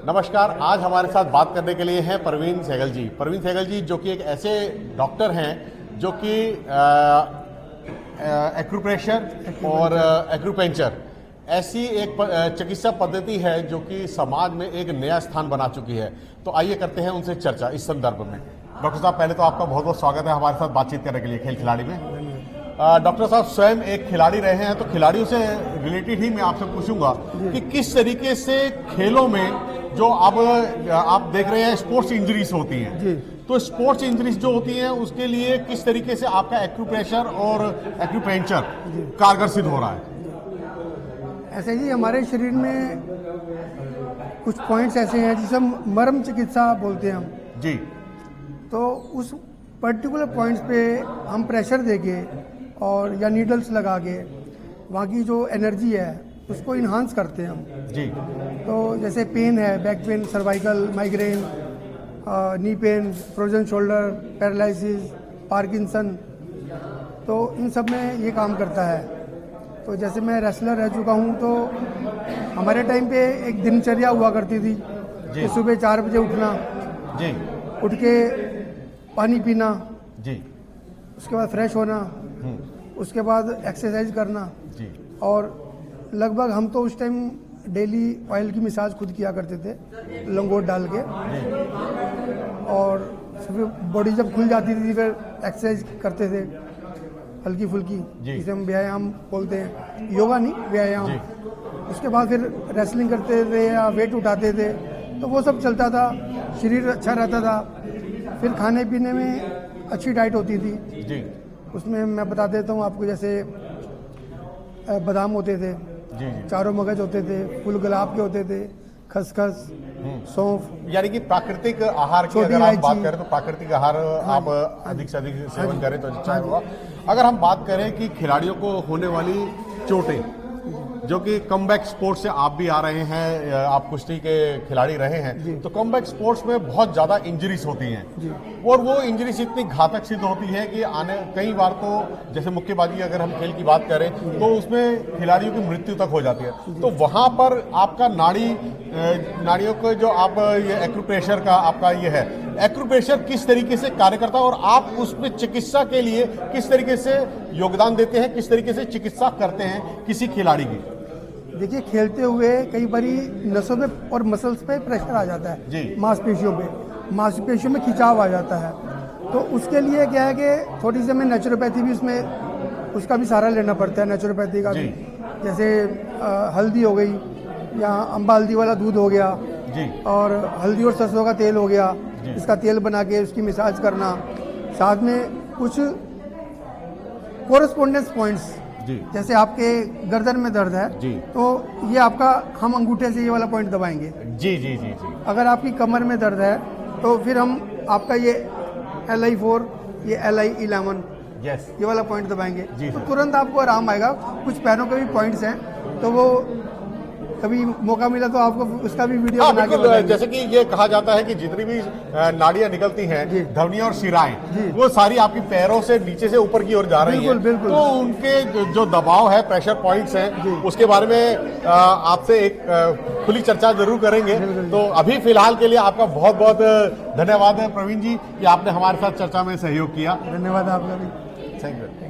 नमस्कार। आज हमारे साथ बात करने के लिए हैं प्रवीण सहगल जी। प्रवीण सहगल जी जो कि एक ऐसे डॉक्टर हैं जो कि एक्यूप्रेशर और एक्यूपेंचर ऐसी एक चिकित्सा पद्धति है जो कि समाज में एक नया स्थान बना चुकी है। तो आइए करते हैं उनसे चर्चा इस संदर्भ में। डॉक्टर साहब, पहले तो आपका बहुत बहुत स्वागत है हमारे साथ बातचीत करने के लिए खेल खिलाड़ी में। डॉक्टर साहब स्वयं एक खिलाड़ी रहे हैं, तो खिलाड़ियों से रिलेटेड ही मैं आपसे पूछूंगा कि किस तरीके से खेलों में जो अब आप देख रहे हैं स्पोर्ट्स इंजरीज होती हैं जी। तो स्पोर्ट्स इंजरीज जो होती हैं उसके लिए किस तरीके से आपका एक्यूप्रेशर और एक्यूपेंचर कारगर सिद्ध हो रहा है? ऐसे ही हमारे शरीर में कुछ पॉइंट्स ऐसे हैं जिसे हम मर्म चिकित्सा बोलते हैं हम जी। तो उस पर्टिकुलर पॉइंट्स पे हम प्रेशर देके और या नीडल्स लगा के वहाँ की जो एनर्जी है उसको इन्हांस करते हैं हम जी। तो जैसे पेन है, back pain, cervical, migraine, knee pain, frozen shoulder, paralysis, Parkinson, तो इन सब में ये काम करता है। तो जैसे मैं रेसलर रह चुका हूँ, तो हमारे टाइम पे एक दिनचर्या हुआ करती थी कि सुबह 4 बजे उठना जी, उठ के पानी पीना जी, उसके बाद फ्रेश होना, उसके बाद एक्सरसाइज करना जी। और लगभग हम तो उस टाइम डेली ऑयल की मसाज खुद किया करते थे लंगोट डाल के, और फिर बॉडी जब खुल जाती थी फिर एक्सरसाइज करते थे हल्की फुल्की, जिसे हम व्यायाम बोलते हैं, योगा नहीं व्यायाम। उसके बाद फिर रेसलिंग करते थे या वेट उठाते थे, तो वो सब चलता था, शरीर अच्छा रहता था। फिर खाने पीने में अच्छी डाइट होती थी जी। उसमें मैं बता देता हूँ आपको, जैसे बादाम होते थे जी, चारों मगज होते थे, फूल गुलाब के होते थे, खसखस, सौंफ, यानी कि प्राकृतिक आहार की अगर आप बात करें तो प्राकृतिक आहार आप अधिक से अधिक सेवन करें तो अच्छा होगा। अगर हम बात करें कि खिलाड़ियों को होने वाली चोटें, जो कि कमबैक स्पोर्ट्स से आप भी आ रहे हैं, आप कुश्ती के खिलाड़ी रहे हैं, तो कमबैक स्पोर्ट्स में बहुत ज़्यादा इंजरीज होती हैं और वो इंजरीज इतनी घातक सिद्ध होती है कि आने कई बार तो जैसे मुक्केबाजी अगर हम खेल की बात करें तो उसमें खिलाड़ियों की मृत्यु तक हो जाती है। तो वहाँ पर आपका नाड़ियों को जो आप ये एक्यूप्रेशर का आपका ये है, एक्यूप्रेशर किस तरीके से कार्य करता है और आप उसमें चिकित्सा के लिए किस तरीके से योगदान देते हैं, किस तरीके से चिकित्सा करते हैं किसी खिलाड़ी की? देखिए, खेलते हुए कई बारी नसों पे और मसल्स पे प्रेशर आ जाता है, मांसपेशियों में खिंचाव आ जाता है। तो उसके लिए क्या है कि थोड़ी सी हमें नेचुरोपैथी भी उसमें उसका भी सहारा लेना पड़ता है, नेचुरोपैथी का भी। जैसे हल्दी हो गई या अम्बा हल्दी वाला दूध हो गया जी, और हल्दी और सरसों का तेल हो गया, इसका तेल बना के उसकी मसाज करना, साथ में कुछ कोरेस्पोंडेंस पॉइंट्स, जैसे आपके गर्दन में दर्द है जी, तो ये आपका हम अंगूठे से ये वाला पॉइंट दबाएंगे जी जी जी जी। अगर आपकी कमर में दर्द है तो फिर हम आपका ये LI4, ये LI11 ये वाला पॉइंट दबाएंगे जी, तो तुरंत आपको आराम आएगा। कुछ पैरों के भी पॉइंट्स हैं, तो वो कभी मौका मिला तो आपको उसका भी वीडियो बना के बताएंगे। जैसे कि ये कहा जाता है कि जितनी भी नाड़ियां निकलती हैं, धमनियां और शिराएं, वो सारी आपकी पैरों से नीचे से ऊपर की ओर जा रही हैं। बिल्कुल। तो उनके जो दबाव है, प्रेशर पॉइंट्स हैं, उसके बारे में आपसे एक खुली चर्चा जरूर करेंगे। तो अभी फिलहाल के लिए आपका बहुत बहुत धन्यवाद है प्रवीण जी कि आपने हमारे साथ चर्चा में सहयोग किया। धन्यवाद आपका भी। Thank you.